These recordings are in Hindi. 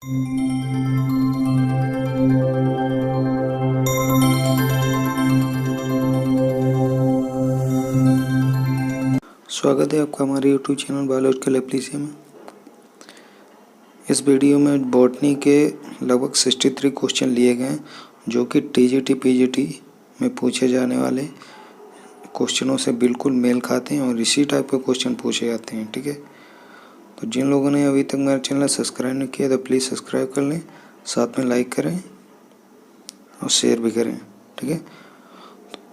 स्वागत है आपका हमारे YouTube चैनल बायोलॉजिकल एप्लीसिया में। इस वीडियो में बॉटनी के लगभग 63 क्वेश्चन लिए गए हैं जो कि टीजीटी पीजीटी में पूछे जाने वाले क्वेश्चनों से बिल्कुल मेल खाते हैं और इसी टाइप के क्वेश्चन पूछे जाते हैं। ठीक है, तो जिन लोगों ने अभी तक मेरा चैनल सब्सक्राइब नहीं किया तो प्लीज़ सब्सक्राइब कर लें, साथ में लाइक करें और शेयर भी करें। ठीक है,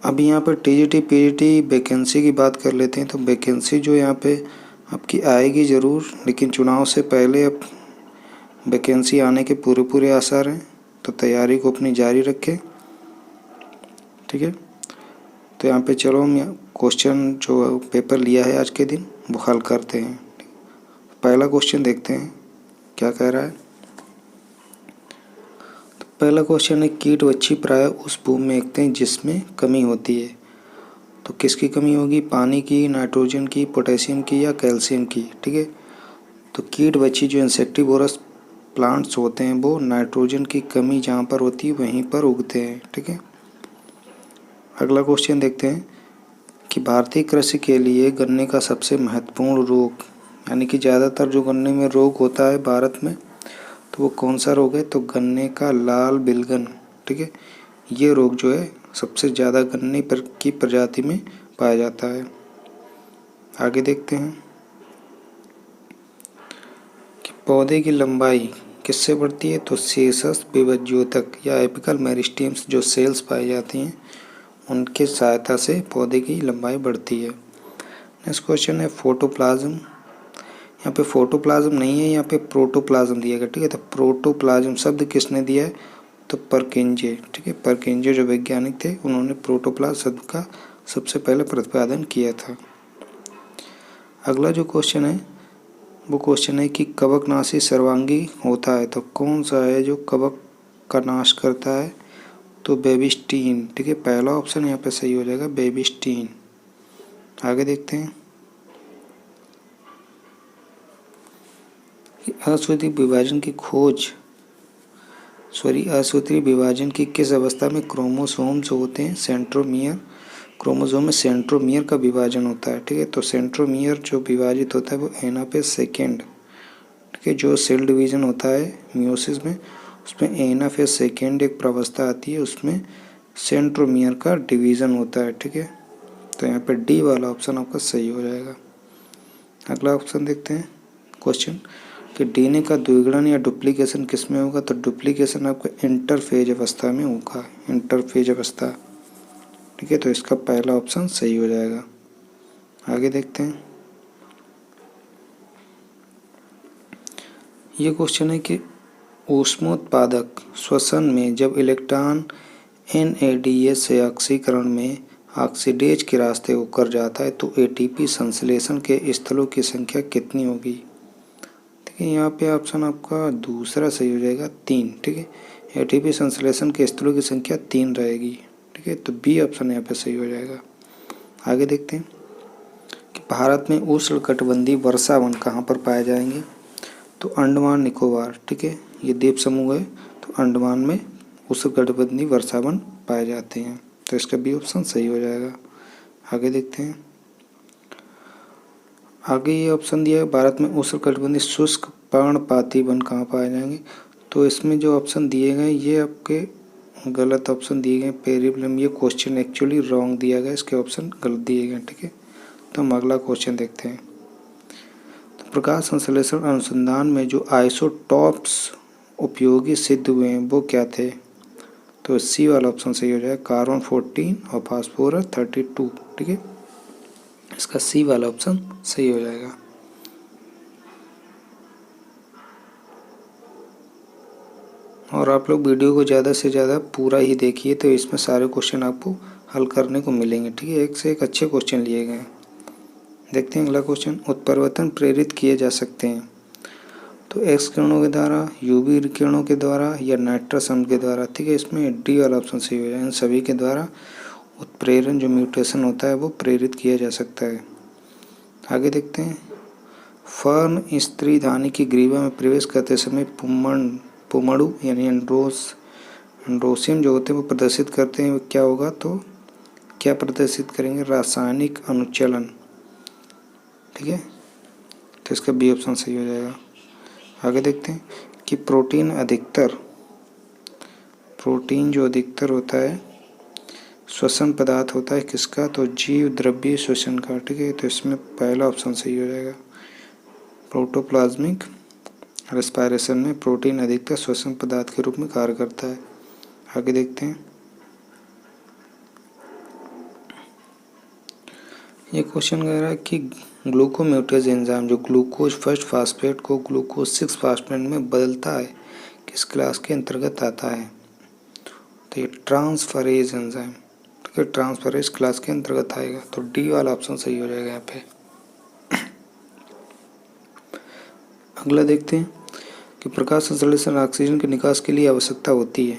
अभी यहाँ पर टीजीटी पीजीटी वैकेंसी की बात कर लेते हैं। तो वैकेंसी जो यहाँ पे आपकी आएगी ज़रूर, लेकिन चुनाव से पहले अब वैकेंसी आने के पूरे आसार हैं, तो तैयारी को अपनी जारी रखें। ठीक है, तो यहाँ पे चलो हम क्वेश्चन जो पेपर लिया है आज के दिन वो हल करते हैं। पहला क्वेश्चन देखते हैं क्या कह रहा है। पहला क्वेश्चन है, कीट बच्ची प्राय उस भूमि में उगते हैं जिसमें कमी होती है। तो किसकी कमी होगी? पानी की, नाइट्रोजन की, पोटेशियम की या कैल्शियम की। ठीक है, तो कीट बच्ची जो इंसेक्टिवोरस प्लांट्स होते हैं वो नाइट्रोजन की कमी जहाँ पर होती है वहीं पर उगते हैं। ठीक है, अगला क्वेश्चन देखते हैं कि भारतीय कृषि के लिए गन्ने का सबसे महत्वपूर्ण रोग, यानी कि ज़्यादातर जो गन्ने में रोग होता है भारत में, तो वो कौन सा रोग है? तो गन्ने का लाल बिलगन। ठीक है, ये रोग जो है सबसे ज़्यादा गन्ने की प्रजाति में पाया जाता है। आगे देखते हैं कि पौधे की लंबाई किससे बढ़ती है? तो सेसस विभज्योतक या एपिकल मेरिस्टेम्स जो सेल्स पाई जाती हैं उनके सहायता से पौधे की लंबाई बढ़ती है। नेक्स्ट क्वेश्चन है फोटोप्लाज्म। यहाँ पे फोटोप्लाज्म नहीं है, यहाँ पे प्रोटोप्लाज्म दिया गया। ठीक है, तो प्रोटोप्लाज्म शब्द किसने दिया है? तो परकिंजे। ठीक है, परकिंजे जो वैज्ञानिक थे उन्होंने प्रोटोप्लाज्म शब्द का सबसे पहले प्रतिपादन किया था। अगला जो क्वेश्चन है वो क्वेश्चन है कि कवकनाशी सर्वांगी होता है, तो कौन सा है जो कवक का नाश करता है? तो बेबिस्टीन। ठीक है, पहला ऑप्शन यहाँ पे सही हो जाएगा, बेबिस्टीन। आगे देखते हैं कि असूत्रीय विभाजन की किस अवस्था में क्रोमोसोम्स होते हैं? सेंट्रोमियर। क्रोमोसोम में सेंट्रोमियर का विभाजन होता है। ठीक है, तो सेंट्रोमियर जो विभाजित होता है वो एनाफेज सेकेंड। ठीक है, जो सेल डिवीजन होता है मियोसिस में उसमें एनाफेज सेकेंड एक प्रावस्था आती है, उसमें सेंट्रोमियर का डिवीज़न होता है। ठीक है, तो यहाँ पे डी वाला ऑप्शन आपका सही हो जाएगा। अगला ऑप्शन देखते हैं क्वेश्चन कि डीएनए का द्विगुणन या डुप्लीकेशन किस में होगा? तो डुप्लीकेशन आपका इंटरफेज अवस्था में होगा, इंटरफेज अवस्था। ठीक है, तो इसका पहला ऑप्शन सही हो जाएगा। आगे देखते हैं, ये क्वेश्चन है कि ऊष्मोत्पादक श्वसन में जब इलेक्ट्रॉन NADH से ऑक्सीकरण में ऑक्सीडेज के रास्ते होकर जाता है तो ATP संश्लेषण के स्थलों की संख्या कितनी होगी? ठीक है, यहाँ पे ऑप्शन आपका दूसरा सही हो जाएगा, 3। ठीक है, ATP संश्लेषण के स्थलों की संख्या 3 रहेगी। ठीक है, तो बी ऑप्शन यहाँ पे सही हो जाएगा। आगे देखते हैं कि भारत में उष्णकटिबंधीय वर्षा वन कहाँ पर पाए जाएंगे? तो अंडमान निकोबार। ठीक है, ये द्वीप समूह है, तो अंडमान में उष्णकटिबंधीय वर्षा वन पाए जाते हैं, तो इसका बी ऑप्शन सही हो जाएगा। आगे देखते हैं, आगे ये ऑप्शन दिया है भारत में उष्णकटिबंधीय शुष्क पर्णपाती वन कहाँ पाए जाएंगे? तो इसमें जो ऑप्शन दिए गए ये आपके गलत ऑप्शन दिए गए, पेरिब्लम। ये क्वेश्चन एक्चुअली रॉन्ग दिया गया, इसके ऑप्शन गलत दिए गए। ठीक है, तो हम अगला क्वेश्चन देखते हैं। तो प्रकाश संश्लेषण अनुसंधान में जो आइसोटॉप्स उपयोगी सिद्ध हुए हैं वो क्या थे? तो सी वाला ऑप्शन सही हो जाएगा, कार्बन 14 और फास्फोरस 32। ठीक है, इसका सी वाला ऑप्शन सही हो जाएगा। और आप लोग वीडियो को ज़्यादा से ज़्यादा पूरा ही देखिए, तो इसमें सारे क्वेश्चन आपको हल करने को मिलेंगे। ठीक है, एक से एक अच्छे क्वेश्चन लिए गए हैं। देखते हैं अगला क्वेश्चन, उत्परिवर्तन प्रेरित किए जा सकते हैं तो एक्स किरणों के द्वारा, यूवी किरणों के द्वारा या नाइट्रोजन के द्वारा। ठीक है, इसमें डी वाला ऑप्शन सही हो जाएगा, इन सभी के द्वारा उत्प्रेरण जो म्यूटेशन होता है वो प्रेरित किया जा सकता है। आगे देखते हैं, फर्न स्त्री धानी की ग्रीवा में प्रवेश करते समय पुमड़ू यानी एंड्रोसियम जो होते हैं वो प्रदर्शित करते हैं, क्या होगा, तो क्या प्रदर्शित करेंगे, रासायनिक अनुचलन। ठीक है, तो इसका बी ऑप्शन सही हो जाएगा। आगे देखते हैं कि प्रोटीन जो अधिकतर होता है श्वसन पदार्थ होता है किसका, तो जीव द्रव्य श्वसन का। ठीक है, तो इसमें पहला ऑप्शन सही हो जाएगा। प्रोटोप्लाज्मिक रेस्पिरेशन में प्रोटीन अधिकतर श्वसन पदार्थ के रूप में कार्य करता है। आगे देखते हैं, ये क्वेश्चन कह रहा है कि ग्लूकोम्यूटेज एंजाइम जो ग्लूकोज फर्स्ट फास्फेट को ग्लूकोज 6 फास्फेट में बदलता है किस क्लास के अंतर्गत आता है, तो ये ट्रांसफरेज एंजाइम। ठीक है, ट्रांसफरेज क्लास के अंतर्गत आएगा, तो डी वाला ऑप्शन सही हो जाएगा यहाँ पे। अगला देखते हैं कि प्रकाश संश्लेषण ऑक्सीजन के निकास के लिए आवश्यकता होती है,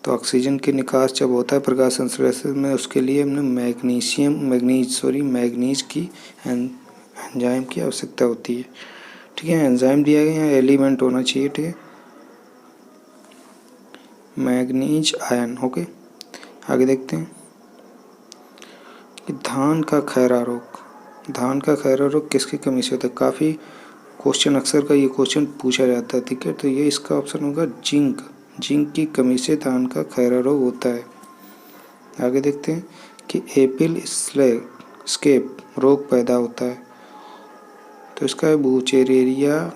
तो ऑक्सीजन के निकास जब होता है प्रकाश संश्लेषण में, उसके लिए हमने मैग्नीज की एंजाइम की आवश्यकता होती है। ठीक है, एंजाइम दिया गया है, एलिमेंट होना चाहिए। ठीक है, मैग्नीज आयन। ओके, आगे देखते हैं कि धान का खैरा रोग किसकी कमी से होता है। काफ़ी क्वेश्चन अक्सर का ये क्वेश्चन पूछा जाता है। ठीक है, तो ये इसका ऑप्शन होगा जिंक की कमी से धान का खैरा रोग होता है। आगे देखते हैं कि एपिल स्केप रोग पैदा होता है, तो इसका है बुचेरेरिया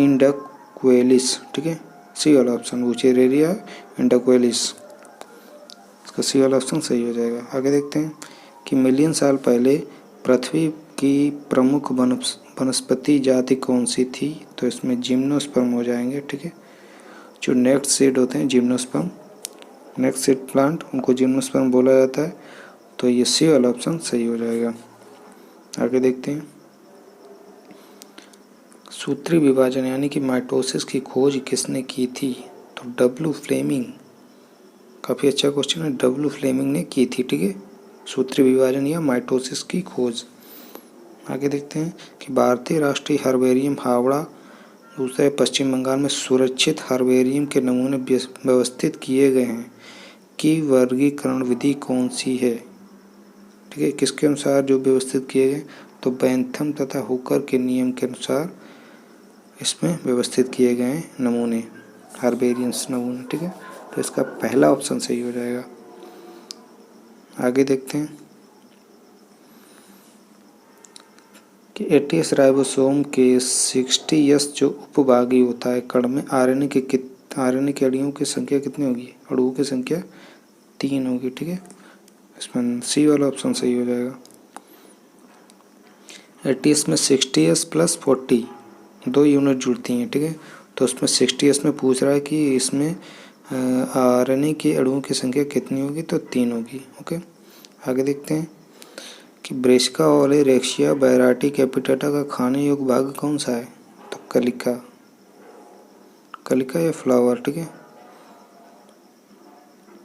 इंडक्वेलिस। ठीक है, सी वाला ऑप्शन बुचेरेरिया इंडक्वेलिस, इसका सी वाला ऑप्शन सही हो जाएगा। आगे देखते हैं कि मिलियन साल पहले पृथ्वी की प्रमुख वनस्पति जाति कौन सी थी, तो इसमें जिम्नोस्पर्म हो जाएंगे। ठीक है, जो नेक्स्ट सीड होते हैं जिम्नोस्पर्म, नेक्स्ट सीड प्लांट, उनको जिम्नोस्पर्म बोला जाता है, तो ये सी वाला ऑप्शन सही हो जाएगा। आगे देखते हैं सूत्री विभाजन यानी कि माइटोसिस की खोज किसने की थी, तो डब्ल्यू फ्लेमिंग। काफ़ी अच्छा क्वेश्चन है, डब्ल्यू फ्लेमिंग ने की थी। ठीक है, सूत्री विभाजन या माइटोसिस की खोज। आगे देखते हैं कि भारतीय राष्ट्रीय हर्बेरियम हावड़ा दूसरे पश्चिम बंगाल में सुरक्षित हर्बेरियम के नमूने व्यवस्थित किए गए हैं कि वर्गीकरण विधि कौन सी है। ठीक है, किसके अनुसार जो व्यवस्थित किए गए, तो बैंथम तथा हुकर के नियम के अनुसार इसमें व्यवस्थित किए गए हैं नमूने, हर्बेरियम्स नमूने। ठीक है, तो इसका पहला ऑप्शन सही हो जाएगा। आगे देखते हैं कि 80S राइबोसोम के 60S जो उपभागी होता है कण में आरएनए की अणुओं की संख्या कितनी होगी, अणुओं की संख्या 3 होगी। ठीक है, इसमें सी वाला ऑप्शन सही हो जाएगा। 80S में 60S प्लस 40 2 यूनिट जुड़ती हैं। ठीक है, तो उसमें 60S में पूछ रहा है कि इसमें आरएनए के अणुओं की संख्या कितनी होगी, तो 3 होगी। ओके, आगे देखते हैं कि ब्रेसिका ओलेरेक्सिया बैराटी कैपिटाटा का खाने योग्य भाग कौन सा है, तो कलिका या फ्लावर। ठीक है,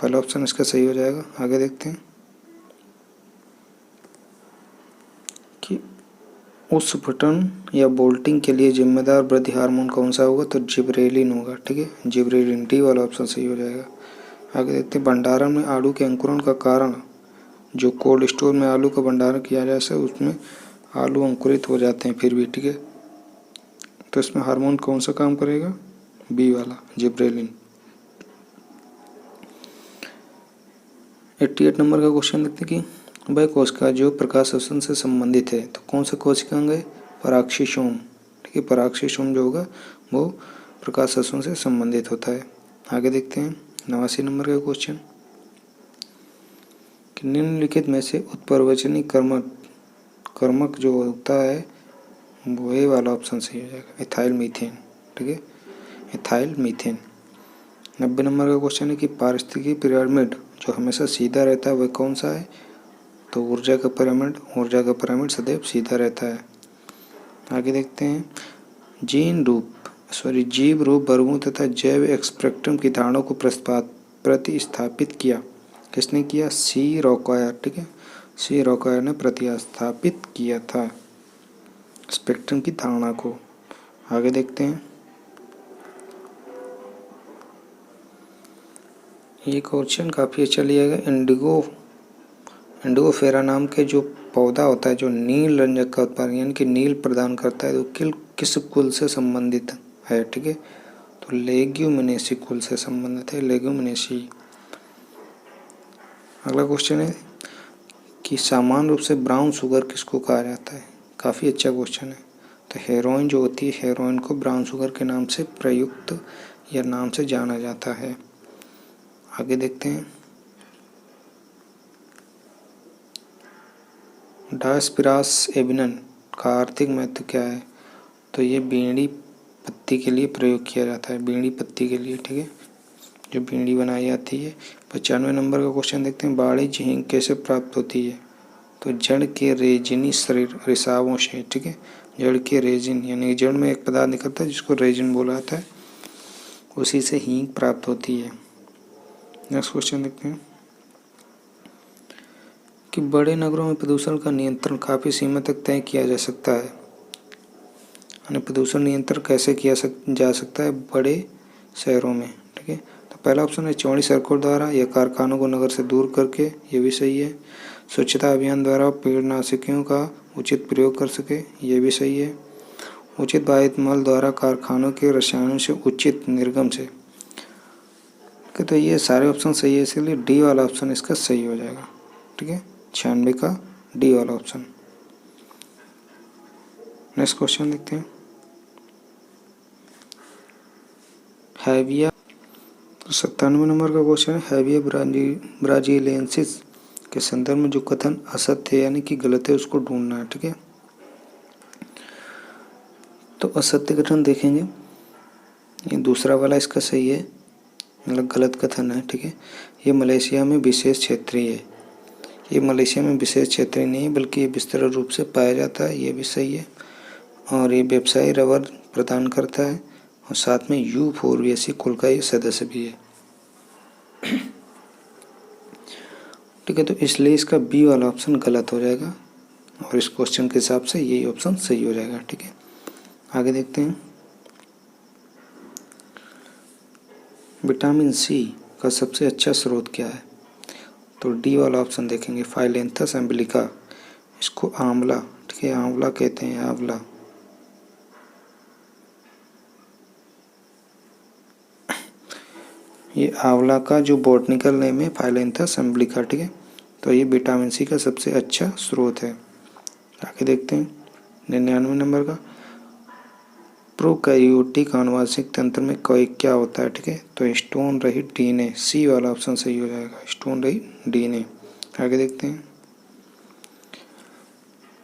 पहला ऑप्शन इसका सही हो जाएगा। आगे देखते हैं कि उत्स्फुटन या बोल्टिंग के लिए जिम्मेदार वृद्धि हार्मोन कौन सा होगा, तो जिब्रेलिन होगा। ठीक है, जिब्रेलिन, डी वाला ऑप्शन सही हो जाएगा। आगे देखते हैं भंडारण में आलू के अंकुरण का कारण, जो कोल्ड स्टोर में आलू का भंडारण किया जाए से उसमें आलू अंकुरित हो जाते हैं फिर भी। ठीक है, तो इसमें हार्मोन कौन सा काम करेगा, बी वाला जिब्रेलिन। 88 नंबर का क्वेश्चन देखते हैं कि वह कोशिका जो प्रकाश संश्लेषण से संबंधित है, तो कौन सा कोशिकांग है, परागशीसोम। ठीक है, परागशीसोम जो होगा वो प्रकाश संश्लेषण से संबंधित होता है। आगे देखते हैं 89 नंबर का क्वेश्चन कि निम्नलिखित में से उत्परिवर्तनीय कर्मक जो होता है वो ये वाला ऑप्शन सही हो जाएगा, इथाइल मीथेन। ठीक है, इथाइल मीथेन। 90 नंबर का क्वेश्चन है कि पारिस्थितिकी पिरामिड जो हमेशा सीधा रहता है वह कौन सा है, तो ऊर्जा का पिरामिड सदैव सीधा रहता है। आगे देखते हैं जीव रूप वर्गों तथा जैव स्पेक्ट्रम की धारणाओं को प्रतिस्थापित किया, किसने किया, सी रॉकवायर। ठीक है, सी रॉकवेल ने प्रतिस्थापित किया था स्पेक्ट्रम की धारणा को। आगे देखते हैं। ये क्वेश्चन काफ़ी अच्छा लिया गया। इंडिगोफेरा नाम के जो पौधा होता है जो नील रंजक का उत्पादन यानी कि नील प्रदान करता है, तो किस कुल से संबंधित है? ठीक है, तो लेग्यूमिनेसी कुल से संबंधित है, लेग्यूमिनेसी। अगला क्वेश्चन है कि सामान्य रूप से ब्राउन शुगर किसको कहा जाता है? काफ़ी अच्छा क्वेश्चन है। तो हेरोइन जो होती है, हेरोइन को ब्राउन शुगर के नाम से प्रयुक्त या नाम से जाना जाता है। आगे देखते हैं। डायस्पिरास एबिनन का आर्थिक महत्व क्या है? तो ये बीड़ी पत्ती के लिए प्रयोग किया जाता है, बीड़ी पत्ती के लिए। ठीक है, जो बीड़ी बनाई जाती है। 95 नंबर का क्वेश्चन देखते हैं। वाणिज्य हींग कैसे प्राप्त होती है? तो जड़ के रेजिनी शरीर रिसावों से। ठीक है, जड़ के रेजिन यानी जड़ में एक पदार्थ निकलता है जिसको रेजिन बोला जाता है, उसी से हींग प्राप्त होती है। नेक्स्ट क्वेश्चन देखते हैं कि बड़े नगरों में प्रदूषण का नियंत्रण काफ़ी सीमा तक तय किया जा सकता है। यानी प्रदूषण नियंत्रण कैसे किया जा सकता है बड़े शहरों में? ठीक है, तो पहला ऑप्शन है चौड़ी सड़कों द्वारा या कारखानों को नगर से दूर करके, ये भी सही है। स्वच्छता अभियान द्वारा कीटनाशकों का उचित प्रयोग कर सके, ये भी सही है। उचित वायुमंडल द्वारा कारखानों के रसायनों से उचित निर्गम से। तो ये सारे ऑप्शन सही है, इसलिए डी वाला ऑप्शन इसका सही हो जाएगा। ठीक है, 96 का डी वाला ऑप्शन। नेक्स्ट क्वेश्चन देखते हैं। हैविया, तो 97 नंबर का क्वेश्चन है। हैविया ब्राजीलियंसिस के संदर्भ में जो कथन असत्य है यानी कि गलत है उसको ढूंढना है। ठीक है, तो असत्य कथन देखेंगे। ये दूसरा वाला इसका सही है, मतलब गलत कथन है। ठीक है, ये मलेशिया में विशेष क्षेत्रीय है। ये मलेशिया में विशेष क्षेत्रीय नहीं है बल्कि ये विस्तृत रूप से पाया जाता है, ये भी सही है। और ये व्यवसायी रबर प्रदान करता है और साथ में यूफोर्बिएसी कुल का ये सदस्य भी है। ठीक है, तो इसलिए इसका बी वाला ऑप्शन गलत हो जाएगा और इस क्वेश्चन के हिसाब से यही ऑप्शन सही हो जाएगा। ठीक है, आगे देखते हैं। विटामिन सी का सबसे अच्छा स्रोत क्या है? तो डी वाला ऑप्शन देखेंगे, फाइलेंथस एम्बिलिका। इसको आंवला, ठीक है, आंवला कहते हैं, आंवला। ये आंवला का जो बॉटनिकल नेम है फाइलेंथस एम्बिलिका। ठीक है, तो ये विटामिन सी का सबसे अच्छा स्रोत है। आगे देखते हैं 99 नंबर का। प्रोकैरियोटिक आनुवंशिक तंत्र में कोई क्या होता है? ठीक है, तो स्टोन रहित डीएनए, सी वाला ऑप्शन सही हो जाएगा, स्टोन रहित डीएनए। आगे देखते हैं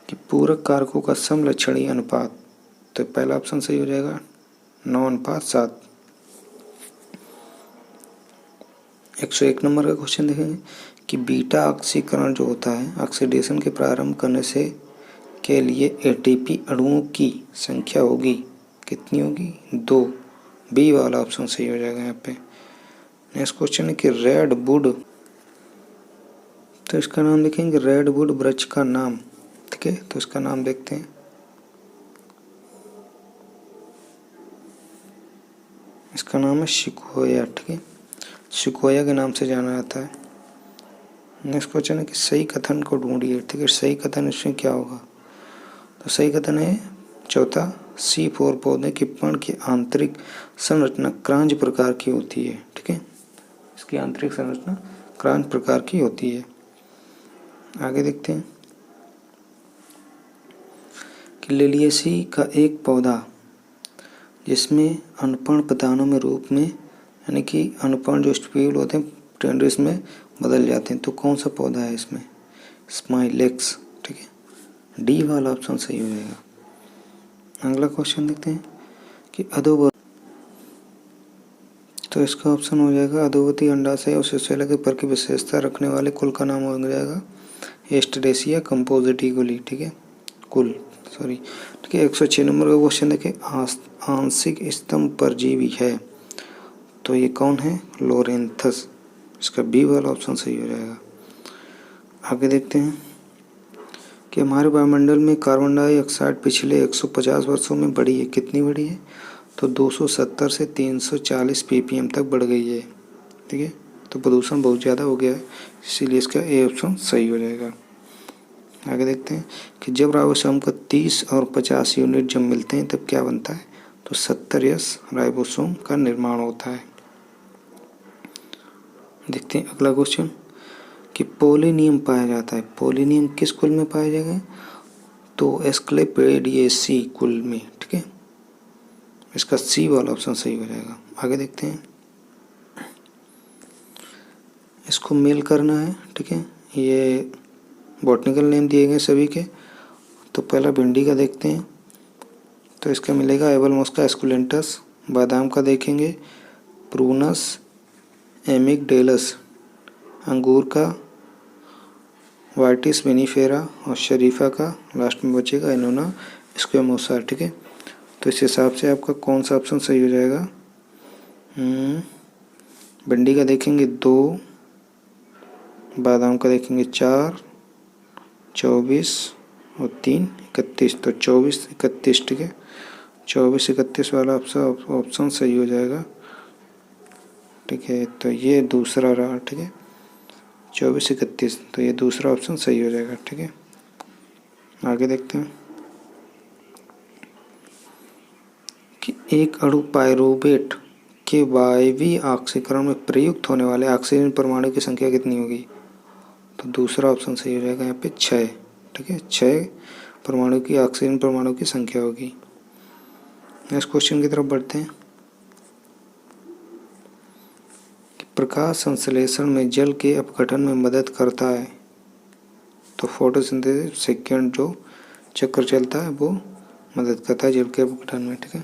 कि पूरक कारकों का समलक्षणीय अनुपात, तो पहला ऑप्शन सही हो जाएगा 9:7। 101 नंबर का क्वेश्चन देखेंगे कि बीटा ऑक्सीकरण जो होता है, ऑक्सीडेशन के प्रारंभ करने से के लिए एटीपी अणुओं की संख्या होगी, कितनी होगी? 2। बी वाला ऑप्शन सही हो जाएगा यहाँ पे। नेक्स्ट क्वेश्चन है कि रेड वुड, तो इसका नाम देखेंगे रेड वुड वृक्ष का नाम। ठीक है, तो इसका नाम देखते हैं। इसका नाम है सिकोया। ठीक है, सिकोया के नाम से जाना जाता है। नेक्स्ट क्वेश्चन है कि सही कथन को ढूंढिए। ठीक है, सही कथन इसमें क्या होगा? तो सही कथन है चौथा, C4 पौधे के पण की आंतरिक संरचना क्रांच प्रकार की होती है। ठीक है, इसकी आंतरिक संरचना क्रांच प्रकार की होती है। आगे देखते हैं कि लिलियेसी का एक पौधा जिसमें अनपर्ण पतानों में रूप में यानी कि अनपर्ण जो स्पीड होते हैं टेंड्रिस में बदल जाते हैं, तो कौन सा पौधा है इसमें? स्माइलेक्स। ठीक है, डी वाला ऑप्शन सही हो जाएगा। अगला क्वेश्चन देखते हैं कि अधोवर्ती, तो इसका ऑप्शन हो जाएगा अधोवर्ती अंडाशय और शिशुला के पर की विशेषता रखने वाले कुल का नाम हो जाएगा एस्टेरेसिया कंपोजिटिकुली। ठीक है, कुल सॉरी। ठीक है, 106 नंबर का क्वेश्चन देखें, आंशिक स्तंभ परजीवी है, तो ये कौन है? लोरेंथस। इसका बी वाला ऑप्शन सही हो जाएगा। आगे देखते हैं कि हमारे वायुमंडल में कार्बन डाइऑक्साइड पिछले 150 वर्षों में बढ़ी है। कितनी बढ़ी है? तो 270 से 340 ppm तक बढ़ गई है। ठीक है, तो प्रदूषण बहुत ज़्यादा हो गया है, इसीलिए इसका ए ऑप्शन सही हो जाएगा। आगे देखते हैं कि जब राइबोसोम का 30 और 50 यूनिट जब मिलते हैं तब क्या बनता है? तो 70S राइबोसोम का निर्माण होता है। देखते हैं अगला क्वेश्चन कि पोलिनियम पाया जाता है। पोलिनियम किस कुल में पाया जाएगा? तो एस्क्लेपिडिएसी कुल में। ठीक है, इसका सी वाला ऑप्शन सही हो जाएगा। आगे देखते हैं, इसको मेल करना है। ठीक है, ये बॉटनिकल नेम दिए गए सभी के। तो पहला भिंडी का देखते हैं, तो इसका मिलेगा एबलमोस्का एस्कुलेंटस। बादाम का देखेंगे प्रूनस एमिगडेलस। अंगूर का वाइटिस विनीफेरा। और शरीफा का लास्ट में बचेगा एनोना स्क्वेमोसा। ठीक है, तो इस हिसाब से आपका कौन सा ऑप्शन सही हो जाएगा? भिंडी का देखेंगे 2, बादाम का देखेंगे 4, 24 और 3 31। तो 24 31। ठीक है, 24 31 वाला ऑप्शन सही हो जाएगा। ठीक है, तो ये दूसरा रहा। ठीक है, 24 31, तो ये दूसरा ऑप्शन सही हो जाएगा। ठीक है, आगे देखते हैं कि एक अणु पायरुवेट के वायवीय ऑक्सीकरण में प्रयुक्त होने वाले ऑक्सीजन परमाणु की संख्या कितनी होगी? तो दूसरा ऑप्शन सही हो जाएगा यहाँ पे 6। ठीक है, 6 परमाणु की ऑक्सीजन परमाणु की संख्या होगी। नेक्स्ट क्वेश्चन की तरफ बढ़ते हैं। प्रकाश संश्लेषण में जल के अपघटन में मदद करता है। तो फोटोसिंथेसिस सेकेंड जो चक्र चलता है वो मदद करता है जल के अपघटन में। ठीक है,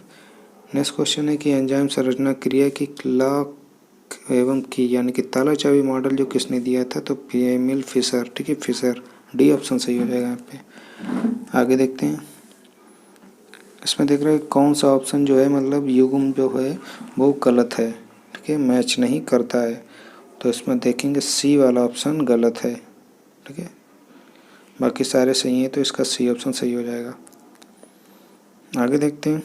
नेक्स्ट क्वेश्चन है कि एंजाइम संरचना क्रिया की लॉक एवं की यानी कि ताला चाबी मॉडल जो किसने दिया था? तो एमिल फिशर। ठीक है, फिशर। डी ऑप्शन सही हो जाएगा यहाँ पे। आगे देखते हैं, इसमें देख रहे हैं कौन सा ऑप्शन जो है मतलब युग्म जो है वो गलत है। ठीक है, मैच नहीं करता है। तो इसमें देखेंगे सी वाला ऑप्शन गलत है। ठीक है, बाकी सारे सही हैं, तो इसका सी ऑप्शन सही हो जाएगा। आगे देखते हैं,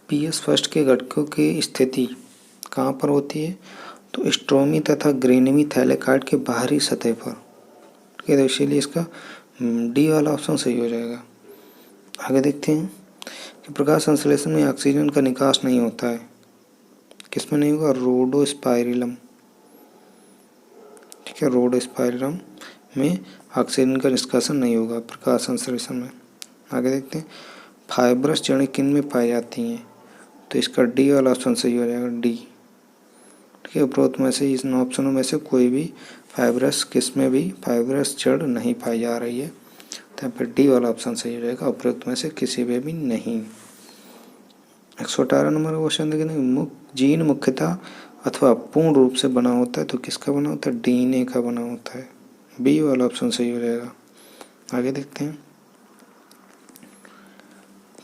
पीएस फर्स्ट के घटकों की स्थिति कहाँ पर होती है? तो स्ट्रोमी तथा ग्रेनिमी थैलेकार्ड के बाहरी सतह पर। ठीक है, तो इसीलिए इसका डी वाला ऑप्शन सही हो जाएगा। आगे देखते हैं कि प्रकाश संश्लेषण में ऑक्सीजन का निकास नहीं होता है। किस में नहीं होगा? रोडोस्पाइरिलम। ठीक है, रोडोस्पाइरिलम में ऑक्सीजन का निष्कासन नहीं होगा प्रकाश संश्लेषण में। आगे देखते हैं, फाइब्रस जड़ें किन में पाई जाती हैं? तो इसका डी वाला ऑप्शन सही हो जाएगा, डी। ठीक है, उपरोक्त में से इन ऑप्शनों में से कोई भी फाइब्रस किस में भी फाइब्रस जड़ नहीं पाई जा रही है, तो यहाँ पर डी वाला ऑप्शन सही हो जाएगा, उपरोक्त में से किसी में भी नहीं। 118 नंबर क्वेश्चन देखें, जीन मुख्यतः अथवा पूर्ण रूप से बना होता है। तो किसका बना होता है? डीएनए का बना होता है। बी वाला ऑप्शन सही हो जाएगा। आगे देखते हैं,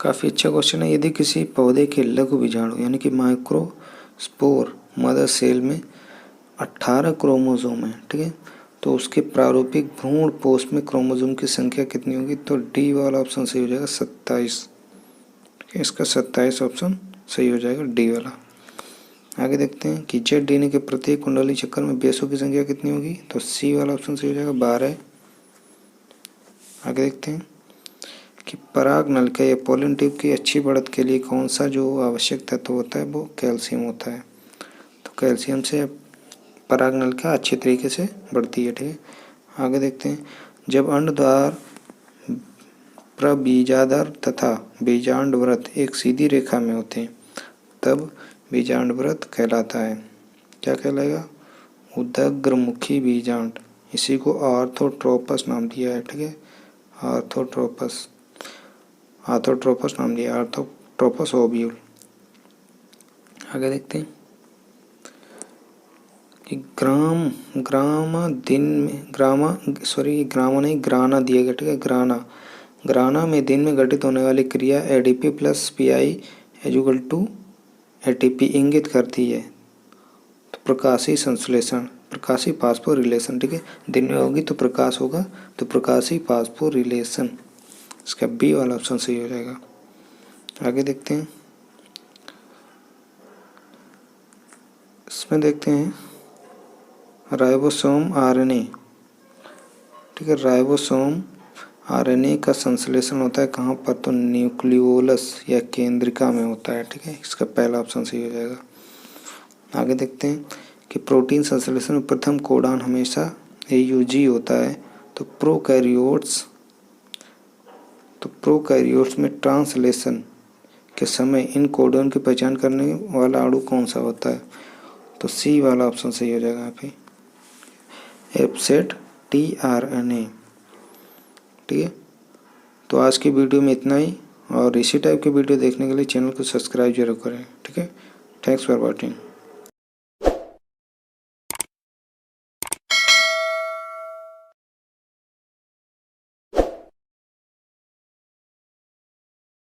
काफ़ी अच्छा क्वेश्चन है। यदि किसी पौधे के लघु बीजाणु यानी कि माइक्रोस्पोर मदर सेल में 18 क्रोमोसोम है, ठीक है, तो उसके प्रारूपिक भ्रूण पोष में क्रोमोसोम की संख्या कितनी होगी? तो डी वाला ऑप्शन सही हो जाएगा, 27। ठीक है, इसका 27 ऑप्शन सही हो जाएगा, डी वाला। आगे देखते हैं कि जेड डीएनए के प्रत्येक कुंडली चक्कर में बेसों की संख्या कितनी होगी? तो सी वाला ऑप्शन सही हो जाएगा, 12। आगे देखते हैं कि पराग नलिका या पोलन ट्यूब की अच्छी बढ़त के लिए कौन सा जो आवश्यक तत्व होता है वो कैल्शियम होता है। तो कैल्शियम से पराग नलिका अच्छे तरीके से बढ़ती है। ठीक है, आगे देखते हैं, जब अंडद्वार प्रबीजाधार तथा बीजांडव्रत एक सीधी रेखा में होते हैं तब बीजांडव्रत कहलाता है। क्या कहलाएगा? उदग्रमुखी बीजांड। इसी को आर्थोट्रोपस नाम दिया है। ठीक है, आर्थोट्रोपस नाम दिया, आर्थोट्रोपस ओव्यूल। आगे देखते हैं कि ग्रामा दिया गया। ठीक है, ग्राना में दिन में घटित होने वाली क्रिया एडीपी प्लस पीआई = एटीपी इंगित करती है। तो प्रकाशीय संश्लेषण प्रकाशी फास्फो रिलेशन, ठीक है। दिन में होगी तो प्रकाश होगा, तो प्रकाशी फास्फो रिलेशन, इसका बी वाला ऑप्शन सही हो जाएगा। आगे देखते हैं, इसमें देखते हैं राइबोसोम आरएनए, ठीक है। राइबोसोम आरएनए का संश्लेषण होता है कहाँ पर, तो न्यूक्लियोलस या केंद्रिका में होता है, ठीक है। इसका पहला ऑप्शन सही हो जाएगा। आगे देखते हैं कि प्रोटीन संश्लेषण में प्रथम कोडान हमेशा AUG होता है, तो प्रोकैरियोट्स में ट्रांसलेशन के समय इन कोडोन की पहचान करने वाला अणु कौन सा होता है, तो सी वाला ऑप्शन सही हो जाएगा यहाँ पे, एफसेट tRNA, ठीक है। तो आज की वीडियो में इतना ही, और इसी टाइप की वीडियो देखने के लिए चैनल को सब्सक्राइब जरूर करें, ठीक है। Thanks for watching.